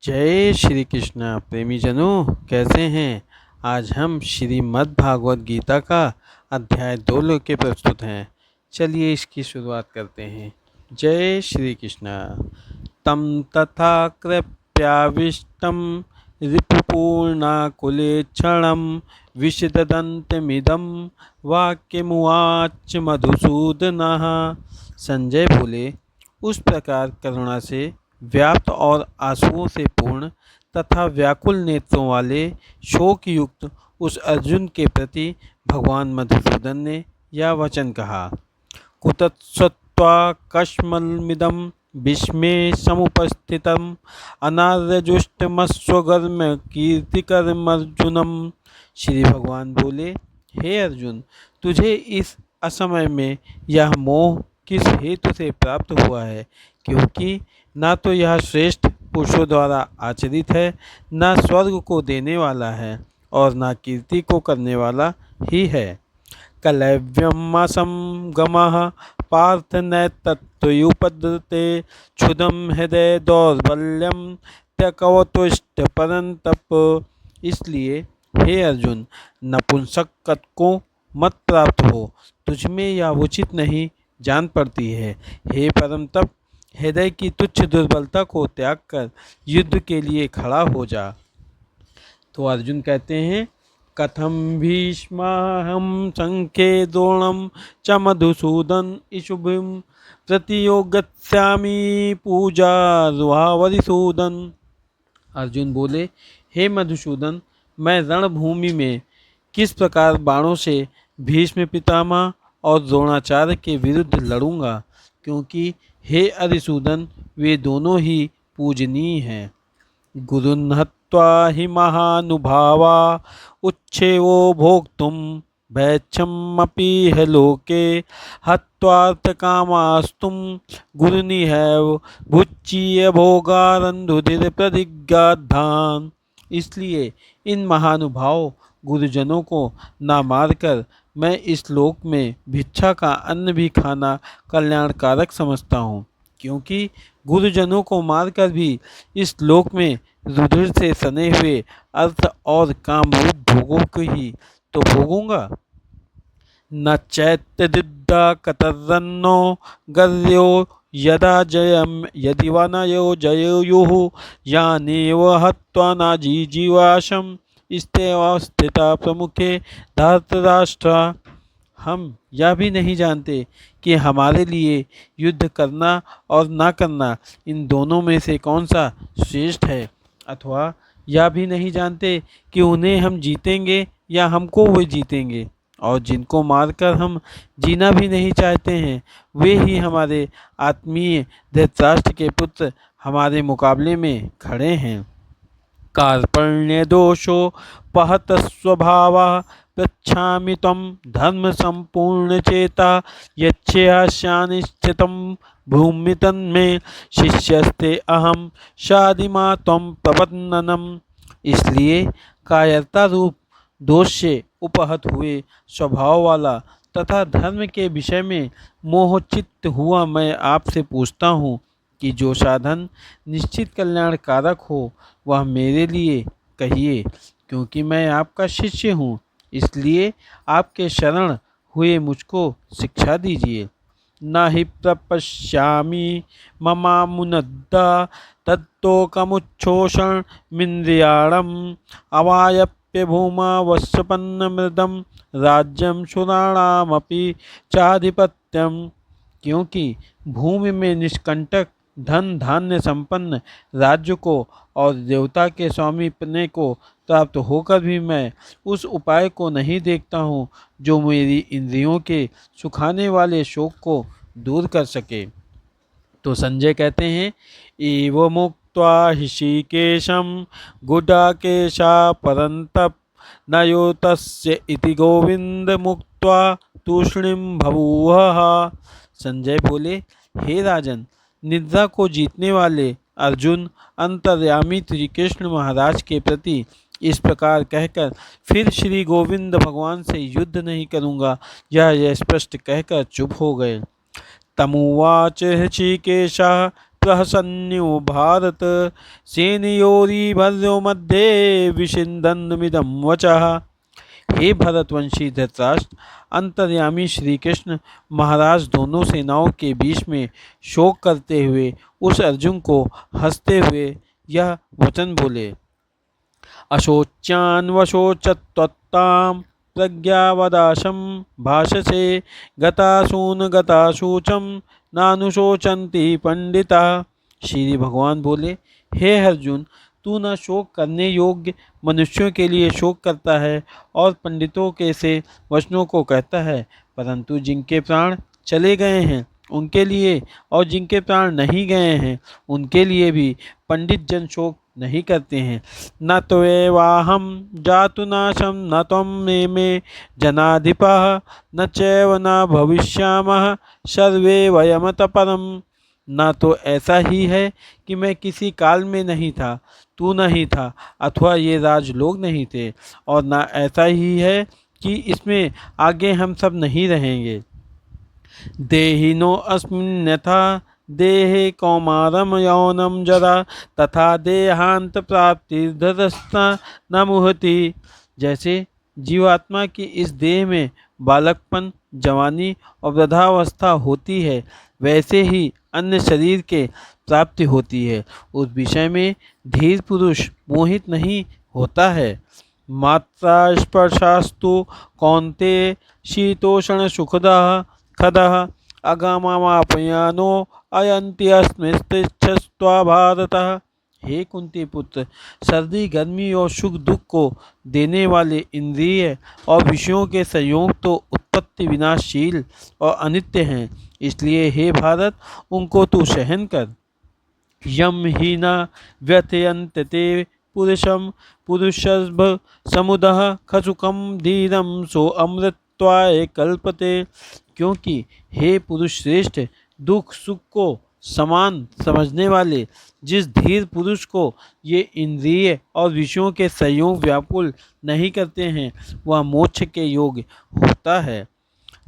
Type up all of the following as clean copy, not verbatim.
जय श्री कृष्ण प्रेमी जनों, कैसे हैं। आज हम श्रीमद् भागवत गीता का अध्याय 2 लेके प्रस्तुत हैं। चलिए इसकी शुरुआत करते हैं। जय श्री कृष्ण। तम तथा कृप्याविष्टम रिपुपूर्णाकुलेक्षणं विशददन्तमिदं वाक्यमुवाच मधुसूदनः। संजय बोले, उस प्रकार करुणा से व्याप्त और आंसुओं से पूर्ण तथा व्याकुल नेत्रों वाले शोक युक्त उस अर्जुन के प्रति भगवान मधुसूदन ने यह वचन कहा। कुतत्सत्वा कश्मलमिदं भीष्मे समुपस्थितम् अनार्यजुष्टमस्वगर्म कीर्तिकरमर्जुनम। श्री भगवान बोले, हे अर्जुन, तुझे इस असमय में यह मोह किस हेतु से प्राप्त हुआ है, क्योंकि ना तो यह श्रेष्ठ पुरुषों द्वारा आचरित है, ना स्वर्ग को देने वाला है और ना कीर्ति को करने वाला ही है। कलव्यमसंगमः पार्थ नैतत्त्वयुपद्रते क्षुधम हृदय दौर्बल्यम त्यक्तुष्ट परंतप। इसलिए हे अर्जुन, नपुंसकत्व को मत प्राप्त हो, तुझमें यह उचित नहीं जान पड़ती है। हे परम तप, हृदय की तुच्छ दुर्बलता को त्याग कर युद्ध के लिए खड़ा हो जा। तो अर्जुन कहते हैं, कथम भीष्माहम संख्ये द्रोणम च मधुसूदन इशुभिम प्रतियोगस्यामि पूजा रुहावरिसूदन। अर्जुन बोले, हे मधुसूदन, मैं रणभूमि में किस प्रकार बाणों से भीष्म पितामह और द्रोणाचार्य के विरुद्ध लड़ूंगा, क्योंकि हे अरिसूदन, वे दोनों ही पूजनीय हैं। गुरुन् हत्वा हि महानुभावा उच्छेवो भोक्तुं भैक्षमपि ह लोके हत्वार्थकामास्तुं गुरुनिहैव भुच्चीय भोगारन्धुधिर प्रतिज्ञाधान। इसलिए इन महानुभाव गुरुजनों को ना मारकर मैं इस लोक में भिक्षा का अन्न भी खाना कल्याणकारक समझता हूँ, क्योंकि गुरुजनों को मारकर भी इस लोक में रुधिर से सने हुए अर्थ और कामरूप भोगों को ही तो भोगूंगा। न चैत्यदिद्धा कतरन्नो गर्यो यदा जयम यदि वनयो जयोयुः यानेव हत्वा नाजीजीवाशम स्थिता प्रमुखे धार्तराष्ट्र। हम यह भी नहीं जानते कि हमारे लिए युद्ध करना और ना करना इन दोनों में से कौन सा श्रेष्ठ है, अथवा यह भी नहीं जानते कि उन्हें हम जीतेंगे या हमको वे जीतेंगे। और जिनको मारकर हम जीना भी नहीं चाहते हैं, वे ही हमारे आत्मीय धृतराष्ट्र के पुत्र हमारे मुकाबले में खड़े हैं। कार्पण्य दोषो पहत स्वभावा पृच्छामि त्वं धर्म संपूर्ण चेता यच्छ्यास्यानिश्चितं भूमि तन्मे शिष्यस्ते अहम शादिमा त्वं प्रपन्ननम। इसलिए कायरता रूप दोष से उपहत हुए स्वभाव वाला तथा धर्म के विषय में मोहचित्त हुआ मैं आपसे पूछता हूँ कि जो साधन निश्चित कल्याणकारक हो वह मेरे लिए कहिए, क्योंकि मैं आपका शिष्य हूँ। इसलिए आपके शरण हुए मुझको शिक्षा दीजिए। न हि प्रपश्यामि ममामुनद्दा तत्तोकमुच्छोषण मिन्द्रियाणम अवायप्य भूमा वस्पन्न मृदम राज्यम सुराणामपि चाधिपत्यम। क्योंकि भूमि में निष्कंटक धन धान्य संपन्न राज्य को और देवता के स्वामीपने को प्राप्त होकर भी मैं उस उपाय को नहीं देखता हूँ जो मेरी इंद्रियों के सुखाने वाले शोक को दूर कर सके। तो संजय कहते हैं, एव मुक्त्वा ऋषिकेशं गुडाकेशा परन्तप नयो तस्य इति गोविंद मुक्त्वा तूष्णीं बभूवः। संजय बोले, हे राजन, निद्रा को जीतने वाले अर्जुन अंतर्यामी श्री कृष्ण महाराज के प्रति इस प्रकार कहकर फिर श्री गोविंद भगवान से युद्ध नहीं करूँगा, यह स्पष्ट कहकर चुप हो गए। तमुवाच ऋषिकेशः प्रहसन्यो भारत सेनयोरीभर्यो मध्ये विशिन्दन्मिदं वचः। हे भरतवंशी धृतराष्ट्र, अंतर्यामी श्री कृष्ण महाराज दोनों सेनाओं के बीच में शोक करते हुए उस अर्जुन को हंसते हुए यह वचन बोले। अशोच्यान्वशोचत्वत्तां प्रज्ञावदाशं भाषसे गतासून गताशूचं नानुशोचन्ति पंडिता। श्री भगवान बोले, हे अर्जुन, तू न शोक करने योग्य मनुष्यों के लिए शोक करता है और पंडितों के से वचनों को कहता है, परंतु जिनके प्राण चले गए हैं उनके लिए और जिनके प्राण नहीं गए हैं उनके लिए भी पंडित जन शोक नहीं करते हैं। न त्वेवाहं जातुनाशं न त्वं मे जनाधिपः न चैव न भविष्यामः सर्वे वयमतः परम्। ना तो ऐसा ही है कि मैं किसी काल में नहीं था, तू नहीं था, अथवा ये राजलोग नहीं थे, और ना ऐसा ही है कि इसमें आगे हम सब नहीं रहेंगे। देहिनो अस्मिन्यथा देहे कौमारम यौनम जरा तथा देहांत प्राप्ति धरस्ता न मुहति। जैसे जीवात्मा की इस देह में बालकपन, जवानी और वृद्धावस्था होती है, वैसे ही अन्य शरीर के प्राप्ति होती है। उस विषय में धीर पुरुष मोहित नहीं होता है। मात्रा स्पर्शास्तु कौन्ते शीतोषण सुखदः खदः अगममापयानो अयन्ति अस्मिस्तिष्ठस्त्वा भारतः। हे कुंती पुत्र, सर्दी, गर्मी और सुख दुख को देने वाले इंद्रिय और विषयों के संयोग तो उत्पत्ति विनाशशील और अनित्य हैं, इसलिए हे भारत उनको तू सहन कर। यम ही न व्यथयन्ते ते पुरुषम पुरुषभ समुदः खसुकम धीरम सो अमृत्वाय कल्पते। क्योंकि हे पुरुष श्रेष्ठ, दुख सुख को समान समझने वाले जिस धीर पुरुष को ये इंद्रिय और विषयों के संयोग व्याकुल नहीं करते हैं, वह मोक्ष के योग्य होता है।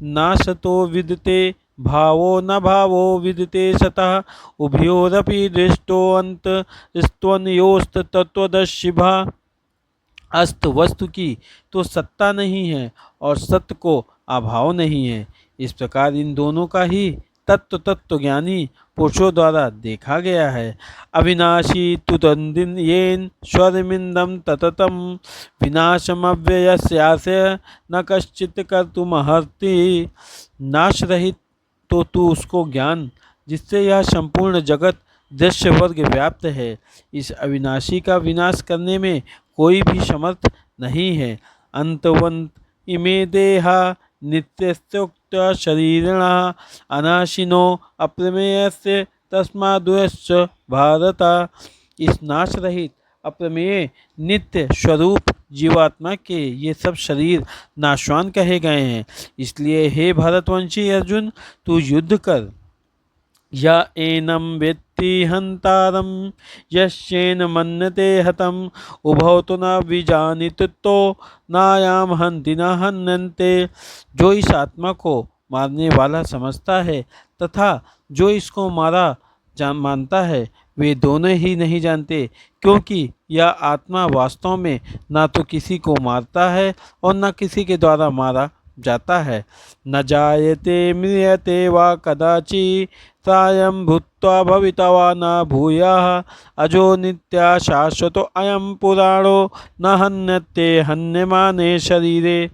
नाशतो विदते भावो न भावो विदते सतः उभयोरपि दृष्टो अंत स्तवनयोस्त तत्वदर्शिभा। अस्त वस्तु की तो सत्ता नहीं है और सत्य को अभाव नहीं है। इस प्रकार इन दोनों का ही तत्व ज्ञानी पुरुषों द्वारा देखा गया है। अविनाशी तुतंदिन येन स्वरमिंदम तततम विनाशमव्ययस्यास्य न कश्चित कर्तुमर्हति। नाश रहित तो तू उसको ज्ञान जिससे यह संपूर्ण जगत दृश्य वर्ग व्याप्त है। इस अविनाशी का विनाश करने में कोई भी समर्थ नहीं है। अंतवंत इमे देहा नित्यस्योक्त शरीरिणः अनाशिनो अप्रमेयस्य तस्मादुश्च भारत। इस नाश रहित अप्रमेय नित्य स्वरूप जीवात्मा के ये सब शरीर नाशवान कहे गए हैं, इसलिए हे भरतवंशी अर्जुन, तू युद्ध कर। या एनम वेत्ति हंतारम यश्चेन मन्यते हतम उभौ तो न विजानित तो नायाम हंति न हन्यन्ते। जो इस आत्मा को मारने वाला समझता है तथा जो इसको मारा मानता है, वे दोनों ही नहीं जानते, क्योंकि यह आत्मा वास्तव में ना तो किसी को मारता है और न किसी के द्वारा मारा जाता है। न जायते म्रियते वा कदाचि सायं भूत्वा भवितवा न भूयः अजो नित्या शाश्वतो अयं पुराणो न हन्यते हन्यमाने शरीरे।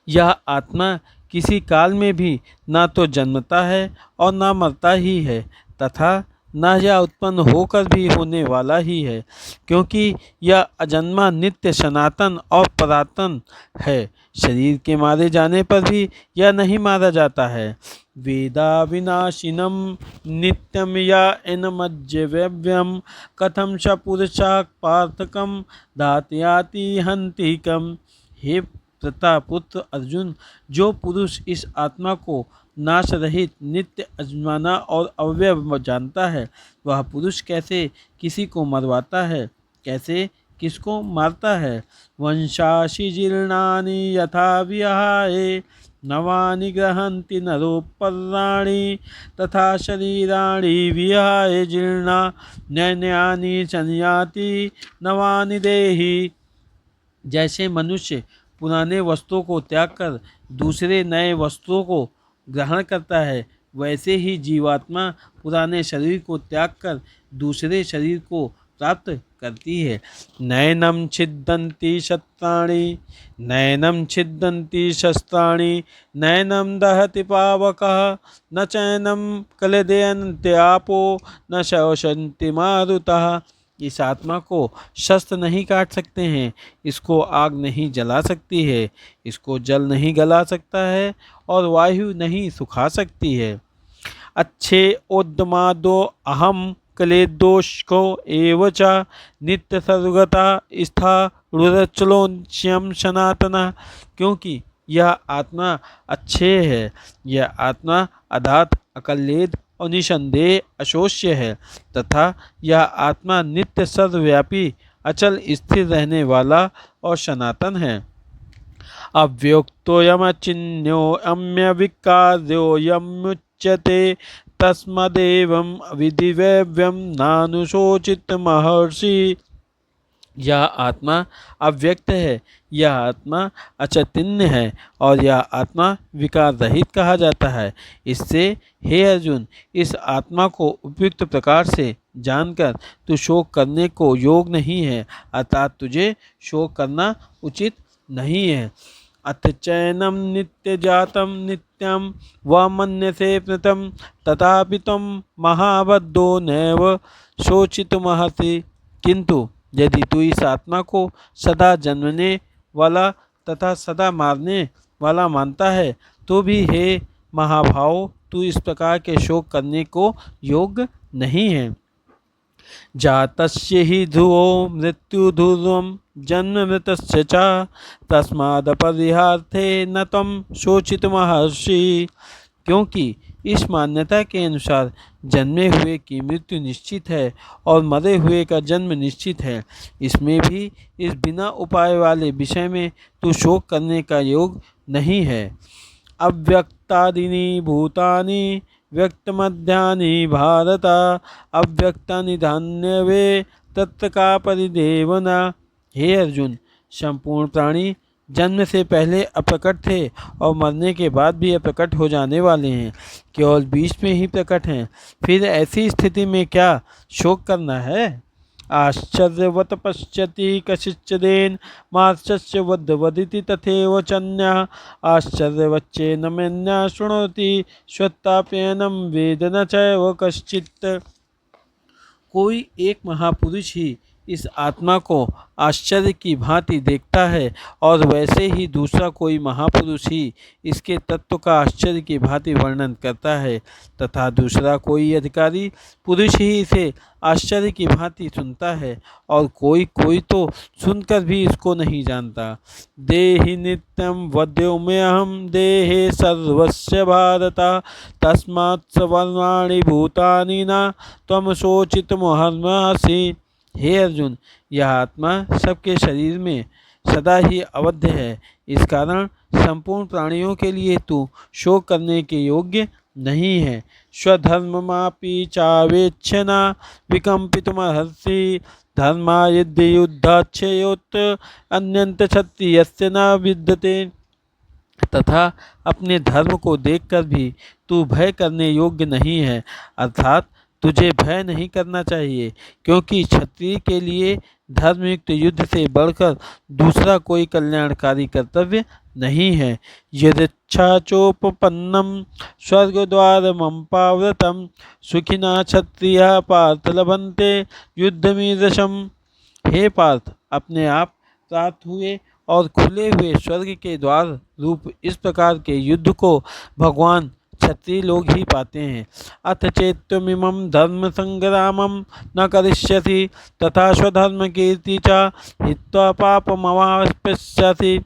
यह आत्मा किसी काल में भी ना तो जन्मता है और ना मरता ही है, तथा न यह उत्पन्न होकर भी होने वाला ही है, क्योंकि यह अजन्मा नित्य सनातन और पुरातन है। शरीर के मारे जाने पर भी यह नहीं मारा जाता है। वेदा विनाशिनम नित्यम या एनमज्जव्यम कथम स पुरुषा पार्थकम धातयाति हंतिकम। हे प्रतापुत्र अर्जुन, जो पुरुष इस आत्मा को नाश रहित नित्य अजमाना और अव्यय जानता है, वह पुरुष कैसे किसी को मरवाता है, कैसे किसको मारता है। वंशाशी जीर्णानि यथा विहाय नवानि गृहन्ति नरोपर्णानि तथा शरीराणि विहाय जीर्णा नैन्यानि संयाति नवानि देहि। जैसे मनुष्य पुराने वस्त्रों को त्याग कर दूसरे नए वस्त्रों को ग्रहण करता है, वैसे ही जीवात्मा पुराने शरीर को त्याग कर दूसरे शरीर को प्राप्त करती है। नैनं छिद्यन्ति शस्त्राणि नैनं छिद्यन्ति शस्त्राणि नैनं दहति पावकः न चैनं क्लेदयन्ति आपो न शोषयन्ति मारुतः। इस आत्मा को शस्त्र नहीं काट सकते हैं, इसको आग नहीं जला सकती है, इसको जल नहीं गला सकता है और वायु नहीं सुखा सकती है। अच्छे उद्यमादो अहम क्लेदोष्को एव च नित्य सर्वगता स्था रुद्रचलोच्यम सनातना। क्योंकि यह आत्मा अच्छे है, यह आत्मा अधात अकलेद और निसंदेह अशोष्य है तथा यह आत्मा नित्य सर्वव्यापी अचल स्थिर रहने वाला और सनातन है। अव्यक्तोऽयमचिन्त्यो अम्यविकार्योऽयमुच्यते तस्मदेवं विधिवेव्यं नानुशोचित महर्षि। यह आत्मा अव्यक्त है, यह आत्मा अचैतन्य है और यह आत्मा विकार रहित कहा जाता है। इससे हे अर्जुन, इस आत्मा को उपयुक्त प्रकार से जानकर तू शोक करने को योग नहीं है, अर्थात तुझे शोक करना उचित नहीं है। अथ चैनम नित्य जातम नित्यम व मन्यसे प्रतम तथापि तुम महाबद्धो नैव शोचितुमर्हसि। किंतु यदि तू इस आत्मा को सदा जन्मने वाला तथा सदा मारने वाला मानता है तो भी हे महाभाव, तू इस प्रकार के शोक करने को योग्य नहीं है। जातस्य हि ध्रुवो मृत्युध्रुवं जन्म मृतस्य च तस्मादपरिहार्थे न त्वं शोचितुमर्हसि। क्योंकि इस मान्यता के अनुसार जन्मे हुए की मृत्यु निश्चित है और मरे हुए का जन्म निश्चित है, इसमें भी इस बिना उपाय वाले विषय में तू शोक करने का योग नहीं है। अव्यक्तादीनि भूतानि व्यक्तमध्यानि भारत अव्यक्तानि धान्यवे तत्र का परिदेवना। हे अर्जुन, संपूर्ण प्राणी जन्म से पहले अप्रकट थे और मरने के बाद भी अप्रकट हो जाने वाले हैं, केवल बीच में ही प्रकट हैं। फिर ऐसी स्थिति में क्या शोक करना है। आश्चर्यवत पश्यति कश्चिदेन माश्चर्य वदिति तथैव चन्या आश्चर्यवच्चेन मेन्या शृणोति श्वत्ताप्येनं वेद न चैव कश्चित्। कोई एक महापुरुष ही इस आत्मा को आश्चर्य की भांति देखता है और वैसे ही दूसरा कोई महापुरुष ही इसके तत्व का आश्चर्य की भांति वर्णन करता है तथा दूसरा कोई अधिकारी पुरुष ही इसे आश्चर्य की भांति सुनता है और कोई कोई तो सुनकर भी इसको नहीं जानता। देहि नित्यं वद्योम्यहं देहे सर्वस्य भारत तस्मात् सर्वाणि भूतानि न त्वं शोचितुमर्हसि। हे अर्जुन, यह आत्मा सबके शरीर में सदा ही अवध है, इस कारण संपूर्ण प्राणियों के लिए तू शोक करने के योग्य नहीं है। स्वधर्ममापि चावेक्षना विकम्पितुमर्हसि धर्मायद्य युद्धाच्छयोत् अन्यन्त क्षत्रियस्य न विद्यते। तथा अपने धर्म को देखकर भी तू भय करने योग्य नहीं है, अर्थात तुझे भय नहीं करना चाहिए, क्योंकि क्षत्रिय के लिए धर्मयुक्त युद्ध से बढ़कर दूसरा कोई कल्याणकारी कर्तव्य नहीं है। यदच्छाचोपपन्नं स्वर्गद्वारमपावृतं सुखिना क्षत्रियः पार्थ लभन्ते युद्धमीदृशम्। हे पार्थ, अपने आप प्राप्त हुए और खुले हुए स्वर्ग के द्वार रूप इस प्रकार के युद्ध को भगवान क्षत्रिय लोग ही पाते हैं। अथ चेत्त्वमिमं धर्म संग्रामं न करिष्यसि तथा स्वधर्म कीर्ति च हित्वा पापमवाप्स्यसि।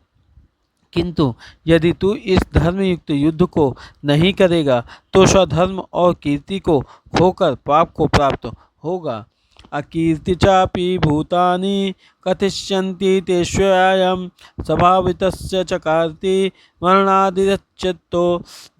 किंतु यदि तू इस धर्मयुक्त युद्ध को नहीं करेगा तो स्वधर्म और कीर्ति को खोकर पाप को प्राप्त होगा। अकीर्ति चापि भूतानि कथिष्यन्ति तेष्वयं स्वभावितस्य च कार्ति मरणादिरच्यतो।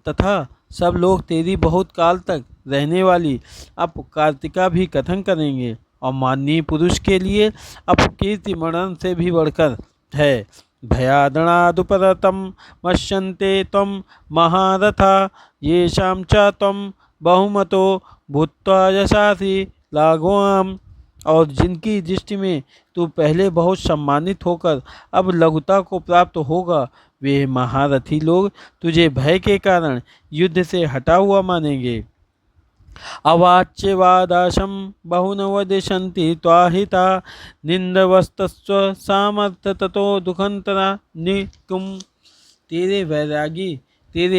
तथा सब लोग तेरी बहुत काल तक रहने वाली अपकार्तिका भी कथन करेंगे और माननीय पुरुष के लिए अपकीर्ति मरण से भी बढ़कर है। भयादणादुपरतं मश्यन्ते त्वं महारथा येषां च त्वं बहुमतो भूत्वा यशासि लाघवाम। और जिनकी दृष्टि में तू पहले बहुत सम्मानित होकर अब लघुता को प्राप्त होगा, वे महारथी लोग तुझे भय के कारण युद्ध से हटा हुआ मानेंगे। अवाच्यवादाशं बहुन वदिष्यन्ति त्वाहिता निंदवस्तस्व सामर्थ्य ततो दुखंतरा निकुम। तेरे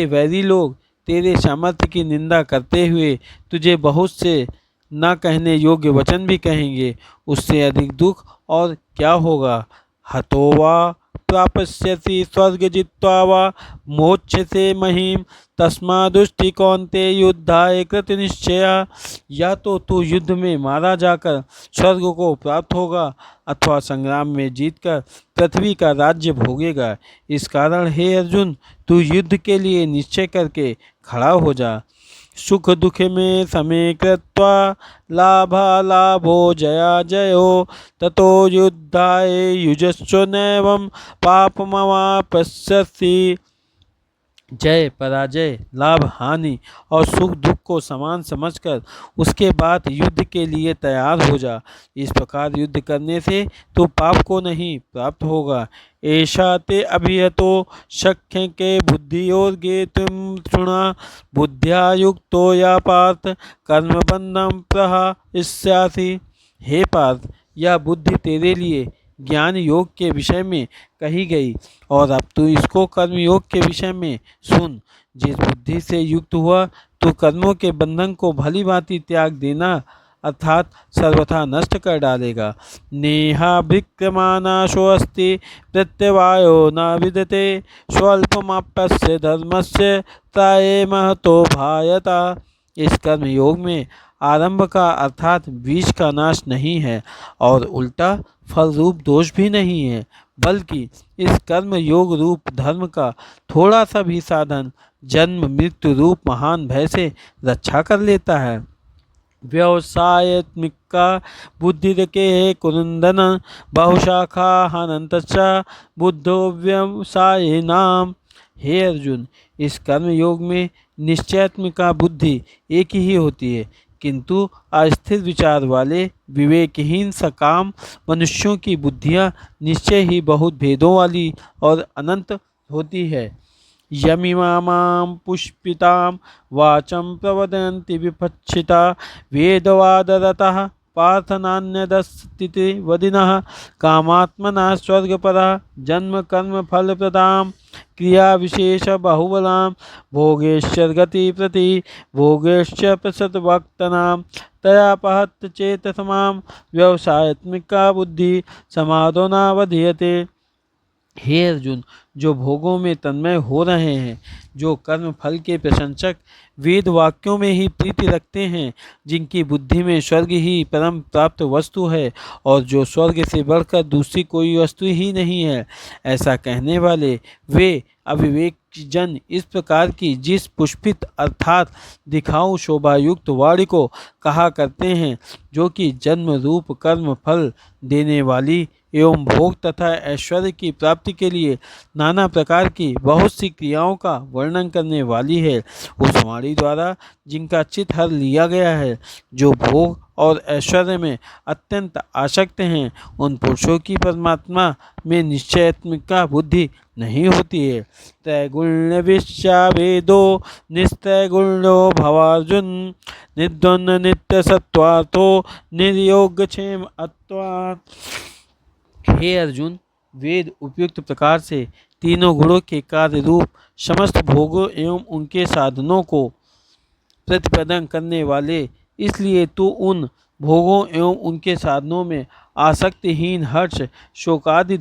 वैरी लोग तेरे सामर्थ्य की निंदा करते हुए तुझे बहुत से न कहने योग्य वचन भी कहेंगे। उससे अधिक दुख और क्या होगा। हतो वा प्राप्स्यसि स्वर्ग जित्वा वा मोक्षसे महीम तस्मादुष्टि कौन्ते युद्धाय कृतनिश्चया। या तो तू युद्ध में मारा जाकर स्वर्ग को प्राप्त होगा अथवा संग्राम में जीतकर पृथ्वी का राज्य भोगेगा। इस कारण हे अर्जुन, तू युद्ध के लिए निश्चय करके खड़ा हो जा। सुख दुख में समे कृत्वा लाभालाभो जया जयो ततो युद्धाय युजस्व नैवं पापमवाप्स्यसि। जय पराजय, लाभ हानि और सुख दुख को समान समझकर उसके बाद युद्ध के लिए तैयार हो जा। इस प्रकार युद्ध करने से तो पाप को नहीं प्राप्त होगा। ऐसा ते अभियतो शक्य के बुद्धियोगे तुम सुना बुद्धिया युक्तो या पार्थ कर्मबंधम प्रहास्यासि। हे पार्थ, यह बुद्धि तेरे लिए ज्ञान योग के विषय में कही गई और अब तू इसको कर्म योग के विषय में सुन। जिस बुद्धि से युक्त हुआ तू कर्मों के बंधन को भली भांति त्याग देना अर्थात सर्वथा नष्ट कर डालेगा। नेहा विक्रमानाशो अस्ति प्रत्यवायो न विदते स्वल्पमाप्यस्य धर्मस्य त्राये महतो भायता। इस कर्म योग में आरंभ का अर्थात बीज का नाश नहीं है और उल्टा फल रूप दोष भी नहीं है, बल्कि इस कर्म योग रूप धर्म का थोड़ा सा भी साधन जन्म मृत्यु रूप महान भय से रक्षा कर लेता है। व्यवसायत्मिका बुद्धिरके कुरुंदन बहुशाखा हनंतश्च बुद्धो व्यवसाय नाम। हे अर्जुन, इस कर्म योग में निश्चयात्मिका बुद्धि एक ही होती है, किंतु अस्थिर विचार वाले विवेकहीन सकाम मनुष्यों की बुद्धियां निश्चय ही बहुत भेदों वाली और अनंत होती है। यमिमां पुष्पितां वाचं प्रवदन्ति विपच्छिता वेदवादरतः पार्थनान्यदस्तीति वदिनः कामात्मना स्वर्गपरा जन्म कर्म फलप्रदां क्रिया विशेष बहुबलां भोगेश्वर्गति प्रति भोगेश्च प्रसतवक्तनां तया पहत चेतसमां व्यवसायत्मिका बुद्धि समादो नावधीयते। हे अर्जुन, जो भोगों में तन्मय हो रहे हैं, जो कर्म फल के प्रशंसक वेद वाक्यों में ही प्रीति रखते हैं, जिनकी बुद्धि में स्वर्ग ही परम प्राप्त वस्तु है और जो स्वर्ग से बढ़कर दूसरी कोई वस्तु ही नहीं है, ऐसा कहने वाले वे अविवेक जन इस प्रकार की जिस पुष्पित अर्थात दिखाऊ शोभायुक्त वाणी को कहा करते हैं, जो कि जन्म रूप कर्म फल देने वाली एवं भोग तथा ऐश्वर्य की प्राप्ति के लिए नाना प्रकार की बहुत सी क्रियाओं का वर्णन करने वाली है, उस वाणी द्वारा जिनका चित्त हर लिया गया है, जो भोग और ऐश्वर्य में अत्यंत आसक्त हैं, उन पुरुषों की परमात्मा में निश्चयात्मिका बुद्धि नहीं होती है। त्रैगुण्य विश्यावेदो निस्त्रैगुण्यो भवार्जुन निर्द्वंद्व नित्य सत्वातो निर्योगक्षेम अत्वात्। हे अर्जुन, वेद उपयुक्त प्रकार से तीनों गुणों के कार्य रूप समस्त भोगों एवं उनके साधनों को प्रतिपादन करने वाले, इसलिए तू उन भोगों एवं उनके साधनों में आसक्तिहीन हर्ष शोकादि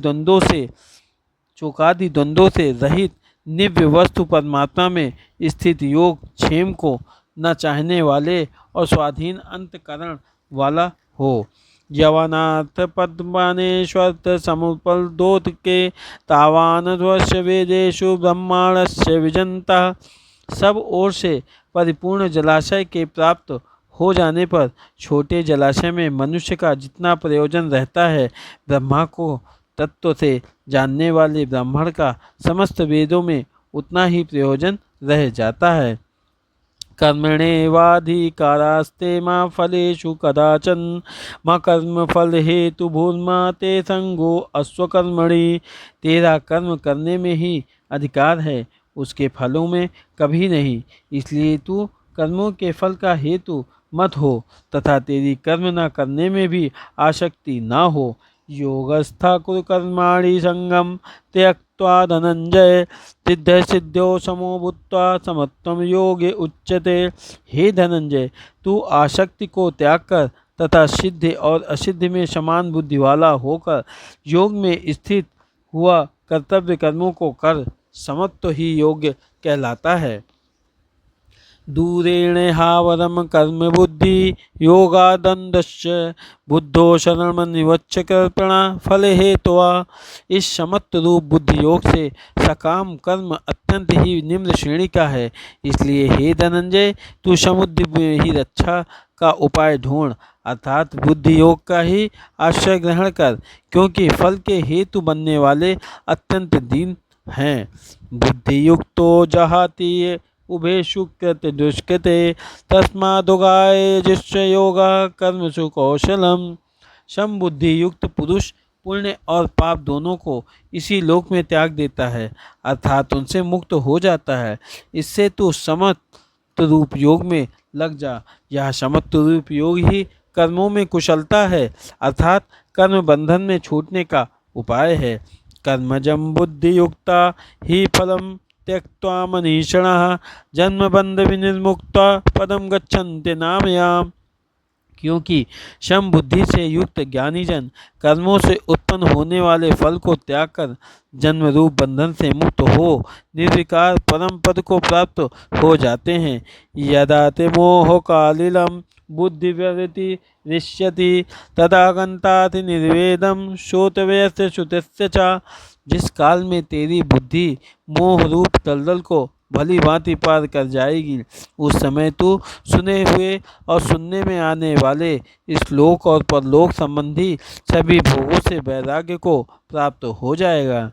द्वंद्वों से रहित निव्य वस्तु परमात्मा में स्थित योग क्षेम को न चाहने वाले और स्वाधीन अंतकरण वाला हो। यवनाथ पद्मानेश्वर्त समुपलदोत्के तावानध्वस्य वेदेषु ब्रह्मांडस्य विजंता। सब ओर से परिपूर्ण जलाशय के प्राप्त हो जाने पर छोटे जलाशय में मनुष्य का जितना प्रयोजन रहता है, ब्रह्मा को तत्व से जानने वाले ब्राह्मण का समस्त वेदों में उतना ही प्रयोजन रह जाता है। कर्मणेवाधिकारास्ते मा फलेषु कदाचन मा कर्म फल हेतु भूर्मा ते संगो अस्वकर्मणि। तेरा कर्म करने में ही अधिकार है, उसके फलों में कभी नहीं। इसलिए तू कर्मों के फल का हेतु मत हो तथा तेरी कर्म न करने में भी आसक्ति न हो। योगस्था कुरु कर्माणि संगम त्यक्त्वा धनंजय सिद्ध सिद्ध्यो समो भूत्वा समत्वम योगे उच्यते। हे धनंजय, तू आसक्ति को त्याग कर तथा सिद्ध और असिद्ध में समान बुद्धि वाला होकर योग में स्थित हुआ कर्तव्य कर्मों को कर। समत्व ही योग्य कहलाता है। दूरेण हावरम कर्म बुद्धि योगादंडस्य बुद्धो शरण निवच्छ कल्पना फल हेतुआ। इस समत्व रूप बुद्धि योग से सकाम कर्म अत्यंत ही निम्न श्रेणी का है। इसलिए हे धनंजय, तू समुद्र में ही रक्षा का उपाय ढूंढ, अर्थात बुद्धि योग का ही आश्रय ग्रहण कर, क्योंकि फल के हेतु बनने वाले अत्यंत दीन हैं। बुद्धि युक्तो जहाति उभेषु कृत दुष्कृते तस्मादुगाय जिष्य योगा कर्मसु कौशलम। समबुद्धि युक्त पुरुष पुण्य और पाप दोनों को इसी लोक में त्याग देता है, अर्थात उनसे मुक्त हो जाता है। इससे तू समत्व रूप योग में लग जा। यह समत्व रूप योग ही कर्मों में कुशलता है, अर्थात कर्म बंधन में छूटने का उपाय है। कर्मजम बुद्धि युक्ता ही फलम त्यक्त्वा मनीषिणः जन्म बंध विनिर्मुक्ता पदम गच्छन्ति नामयाम। क्योंकि सम बुद्धि से युक्त ज्ञानी जन कर्मों से उत्पन्न होने वाले फल को त्याग कर जन्म रूप बंधन से मुक्त हो निर्विकार परम पद को प्राप्त हो जाते हैं। यदा ते मोह कालिलम बुद्धि व्यवृति ऋष्यति तदा गंताति निर्वेदम श्रोतव्यस्य श्रुतस्य च। जिस काल में तेरी बुद्धि मोह रूप दलदल को भली भांति पार कर जाएगी, उस समय तू सुने हुए और सुनने में आने वाले इस लोक और परलोक संबंधी सभी भोगों से वैराग्य को प्राप्त हो जाएगा।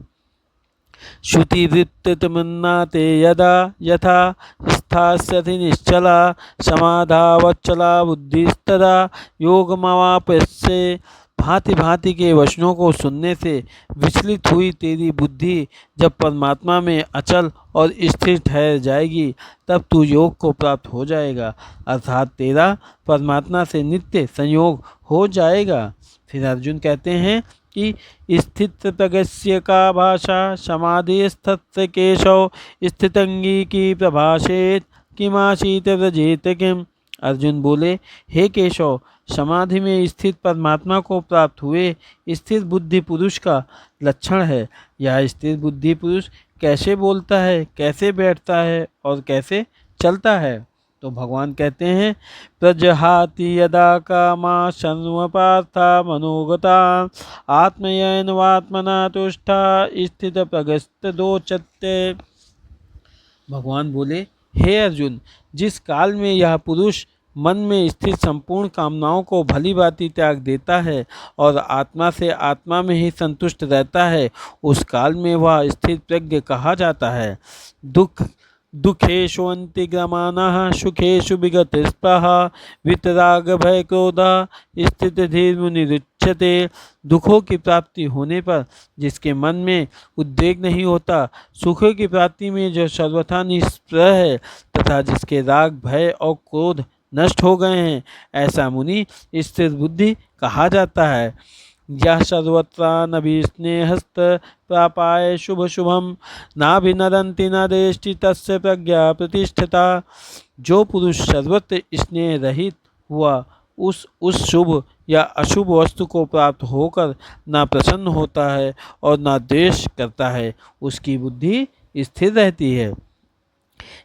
श्रुतिवृत्तितमन्नाते यदा यथा स्थास्यति निश्चला समाधावच्चला बुद्धिस्तदा योगमावाप्यसे। भांति भांति के वचनों को सुनने से विचलित हुई तेरी बुद्धि जब परमात्मा में अचल और स्थिर ठहर जाएगी, तब तू योग को प्राप्त हो जाएगा, अर्थात तेरा परमात्मा से नित्य संयोग हो जाएगा। फिर अर्जुन कहते हैं कि स्थित प्रगस्य का भाषा समाधि स्थित केशव स्थितंगी की प्रभाषेत किमाशीत व्रजेत किम। अर्जुन बोले, हे केशव, समाधि में स्थित परमात्मा को प्राप्त हुए स्थिर बुद्धि पुरुष का लक्षण है। यह स्थिर बुद्धि पुरुष कैसे बोलता है, कैसे बैठता है और कैसे चलता है? तो भगवान कहते हैं, प्रजहाति यदा कामा शर्वपार्था मनोगता आत्मयनवात्मना तुष्टा स्थित प्रगस्त दोचत्ते। भगवान बोले, हे अर्जुन, जिस काल में यह पुरुष मन में स्थित संपूर्ण कामनाओं को भली भांति त्याग देता है और आत्मा से आत्मा में ही संतुष्ट रहता है, उस काल में वह स्थित प्रज्ञ कहा जाता है। दुखेषु अंतिग्रमानः सुखेषु विगत स्पृहा वितराग भय क्रोधा स्थित धीर मुनिरुच्यते। दुखों की प्राप्ति होने पर जिसके मन में उद्वेग नहीं होता, सुखों की प्राप्ति में जो सर्वथा निष्प्रह है तथा जिसके राग भय और क्रोध नष्ट हो गए हैं, ऐसा मुनि स्थिर बुद्धि कहा जाता है। यह सर्वत्रानभिस्नेहस्त प्रापाय शुभ शुभम नाभिनदंति न देष्टि तस्य प्रज्ञा प्रतिष्ठिता। जो पुरुष सर्वत्र स्नेह रहित हुआ उस शुभ या अशुभ वस्तु को प्राप्त होकर ना प्रसन्न होता है और ना द्वेष करता है, उसकी बुद्धि स्थिर रहती है।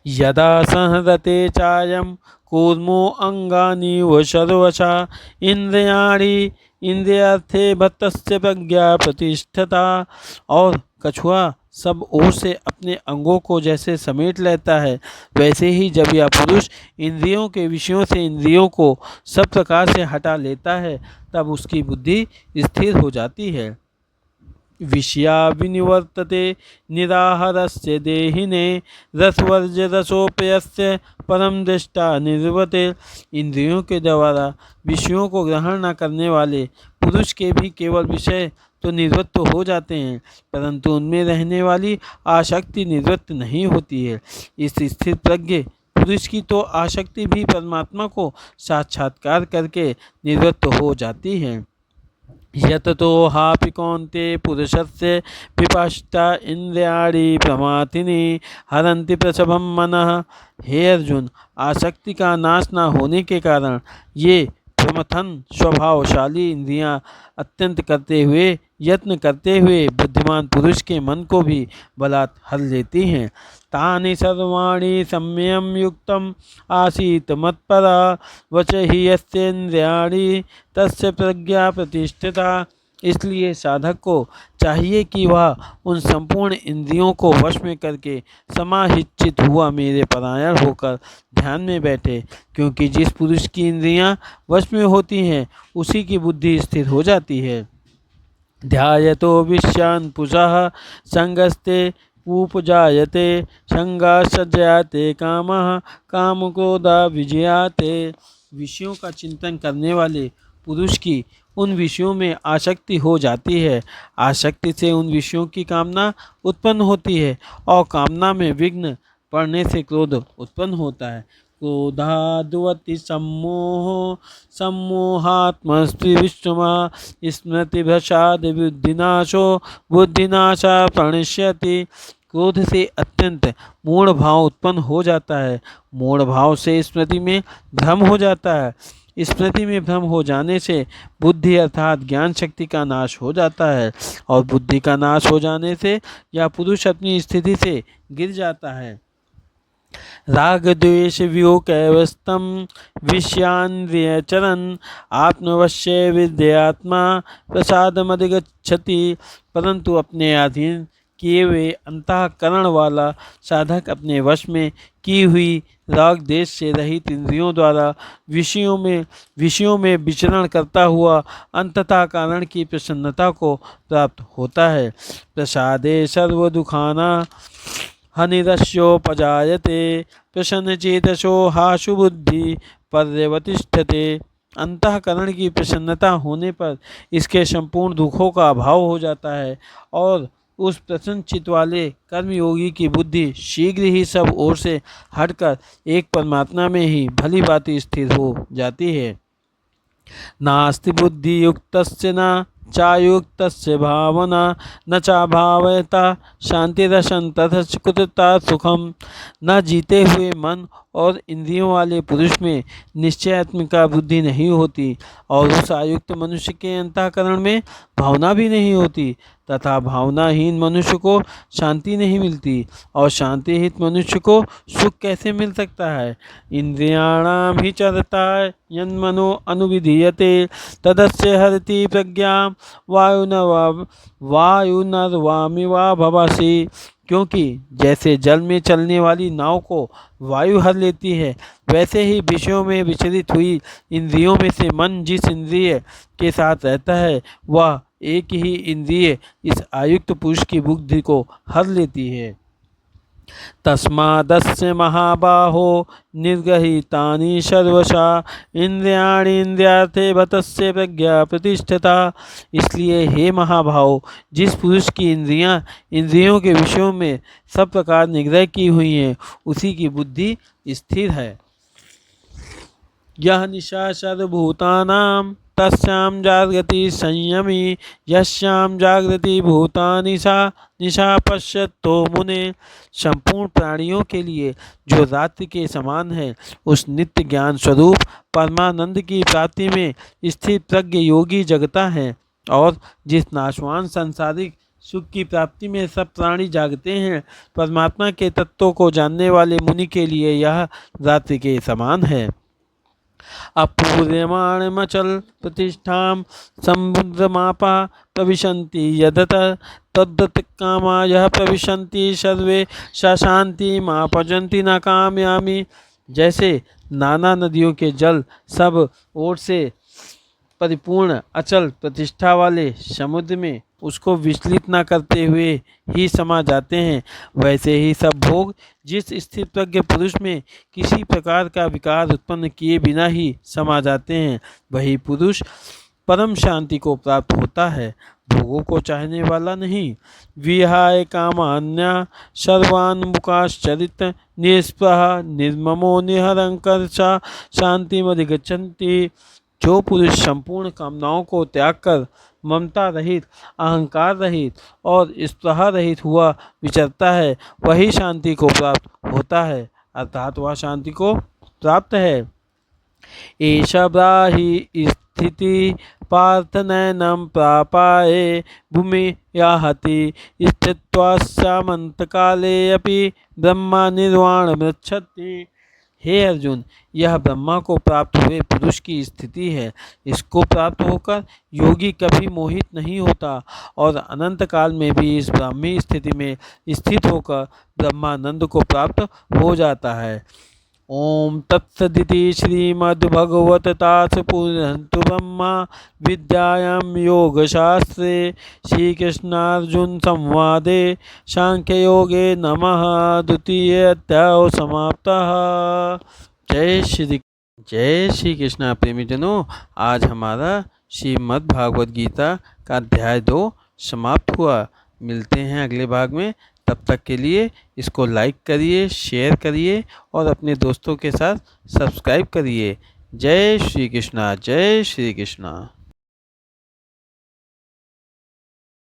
यदा संहृते चायं कूर्मो अंगानि व सर्वशा इंद्रियाणि इंद्रियार्थे भक्तस्य प्रज्ञा प्रतिष्ठता। और कछुआ सब ओर से अपने अंगों को जैसे समेट लेता है, वैसे ही जब यह पुरुष इंद्रियों के विषयों से इंद्रियों को सब प्रकार से हटा लेता है, तब उसकी बुद्धि स्थिर हो जाती है। विषया विनिवर्तते निराहारस्य देहिने रसवर्ज्य रसोपयस्य परम दृष्टा निर्वते। इंद्रियों के द्वारा विषयों को ग्रहण न करने वाले पुरुष के भी केवल विषय तो निवृत्त हो जाते हैं, परंतु उनमें रहने वाली आसक्ति निवृत्त नहीं होती है। इस स्थिर प्रज्ञ पुरुष की तो आसक्ति भी परमात्मा को साक्षात्कार करके निवृत्त हो जाती है। यततो हापि कौन्ते पुरुषस्य विपश्चिता इंद्रियाणि प्रमाथिनी हरन्ति प्रसभं मनः। हे अर्जुन, आसक्ति का नाश न होने के कारण ये प्रमथन स्वभावशाली इंद्रियां अत्यंत करते हुए यत्न करते हुए बुद्धिमान पुरुष के मन को भी बलात् हर लेती हैं। तानि सर्वाणि संयम युक्तम आसीत मत्परा वचहि यस्येन्द्रियाणि तस्य प्रज्ञा प्रतिष्ठिता। इसलिए साधक को चाहिए कि वह उन संपूर्ण इंद्रियों को वश में करके समाहित हुआ मेरे परायण होकर ध्यान में बैठे, क्योंकि जिस पुरुष की इंद्रियां वश में होती हैं उसी की बुद्धि स्थिर हो जाती है। ध्यायतो विषयान् पुषः संगस्ते उपजायते संगासज्जायते कामः कामक्रोधा विजयाते। विषयों का चिंतन करने वाले पुरुष की उन विषयों में आसक्ति हो जाती है, आसक्ति से उन विषयों की कामना उत्पन्न होती है और कामना में विघ्न पड़ने से क्रोध उत्पन्न होता है। क्रोधाद्वति सम्मोहो सम्मोहात्मस्त्रिविष्टुमा स्मृतिभ्रसाद बुद्धिनाशो बुद्धिनाशा प्रणश्यति। क्रोध से अत्यंत मूढ़ भाव उत्पन्न हो जाता है, मूढ़ भाव से स्मृति में भ्रम हो जाता है, स्मृति में भ्रम हो जाने से बुद्धि अर्थात ज्ञान शक्ति का नाश हो जाता है, और बुद्धि का नाश हो जाने से यह पुरुष अपनी स्थिति से गिर जाता है। राग द्वेष वियोगैवस्तम विषयान्विचरन् आत्मवश्य विद्यात्मा प्रसादमधिगच्छति। परंतु अपने अधीन किए हुए अंतःकरण वाला साधक अपने वश में की हुई राग देश से रहित इंद्रियों द्वारा विषयों में विचरण करता हुआ अंततः कारण की प्रसन्नता को प्राप्त होता है। प्रसादे सर्व दुखाना हनिरस्योपजायते प्रसन्नचेतसो हाशु बुद्धि पर्यवतिष्ठते। अंतःकरण की प्रसन्नता होने पर इसके संपूर्ण दुखों का अभाव हो जाता है और उस प्रसन्न चित्त वाले कर्मयोगी की बुद्धि शीघ्र ही सब ओर से हटकर एक परमात्मा में ही भली भांति स्थिर हो जाती है। नास्ति बुद्धि युक्तस्य न चायुक्तस्य भावना न चाभावयता शांतिरसन तथा कुतता सुखम। न जीते हुए मन और इंद्रियों वाले पुरुष में निश्चयात्मिका बुद्धि नहीं होती और उस आयुक्त मनुष्य के अंतःकरण में भावना भी नहीं होती, तथा भावनाहीन मनुष्य को शांति नहीं मिलती और शांतिहित मनुष्य को सुख कैसे मिल सकता है। इंद्रियाणाम ही चरता यन्मनो अनुविधीयते तदस्य हरति प्रज्ञां वायुनर्वामिवा भवासि। क्योंकि जैसे जल में चलने वाली नाव को वायु हर लेती है, वैसे ही विषयों में विचलित हुई इंद्रियों में से मन जिस इंद्रिय के साथ रहता है वह एक ही इंद्रिय इस आयुक्त पुरुष की बुद्धि को हर लेती है। तस्मादस्य महाबाहो निर्गहितानि सर्वशा इंद्रियाणि इंद्रियार्थे भतस्य प्रज्ञा प्रतिष्ठिता। इसलिए हे महाभाव, जिस पुरुष की इंद्रियां इंद्रियों के विषयों में सब प्रकार निग्रह की हुई हैं उसी की बुद्धि स्थिर है। यह निशा सर्वभूतानां तस्यां जागृति संयमी यस्यां जागृति भूतानि सा निशा पश्यतो मुने। संपूर्ण प्राणियों के लिए जो रात्रि के समान है उस नित्य ज्ञान स्वरूप परमानंद की प्राप्ति में स्थित प्रज्ञ योगी जगता है, और जिस नाशवान सांसारिक सुख की प्राप्ति में सब प्राणी जागते हैं, परमात्मा के तत्वों को जानने वाले मुनि के लिए यह रात्रि के समान है। अपूर्यमाणमचल प्रतिष्ठां समुद्रमापा प्रविशन्ति यदत तद्दत कामा यह प्रविशन्ति सर्वे शांति माँ भजन्ति न कामयामि। जैसे नाना नदियों के जल सब ओर से परिपूर्ण अचल प्रतिष्ठा वाले समुद्र में उसको विचलित न करते हुए ही समा जाते हैं, वैसे ही सब भोग जिस स्थित प्रज्ञ पुरुष में किसी प्रकार का विकार उत्पन्न किए बिना ही समा जाते हैं, वही पुरुष परम शांति को प्राप्त होता है, भोगों को चाहने वाला नहीं। विहाय कामान्या सर्वान् मुकाश्चरित निस्पृह निर्ममो निहरंकर्षा शांतिमधिगच्छन्ति। जो पुरुष संपूर्ण कामनाओं को त्याग कर ममता रहित, अहंकार रहित और स्पृहा रहित हुआ विचरता है, वही शांति को प्राप्त होता है, अर्थात वह शांति को प्राप्त है। एषा ब्राहि स्थिति पार्थ नैनम प्रापाये भूमि याहति स्थित्वा सामंतकाले अपि ब्रह्मा निर्वाण मृच्छति। हे अर्जुन, यह ब्रह्मा को प्राप्त हुए पुरुष की स्थिति है। इसको प्राप्त होकर योगी कभी मोहित नहीं होता और अनंत काल में भी इस ब्राह्मी स्थिति में स्थित होकर ब्रह्मानंद को प्राप्त हो जाता है। ओम तत्सदिति श्रीमद्भगवद्गीतासु ब्रह्मा विद्यायां योगशास्त्रे श्रीकृष्णार्जुन संवादे सांख्ययोगे नमः द्वितीय अध्याय समाप्तः। जय श्री कृष्णा। प्रेमीजनों, आज हमारा श्रीमद् भागवत गीता का अध्याय 2 समाप्त हुआ। मिलते हैं अगले भाग में, तब तक के लिए इसको लाइक करिए, शेयर करिए और अपने दोस्तों के साथ सब्सक्राइब करिए। जय श्री कृष्णा, जय श्री कृष्णा।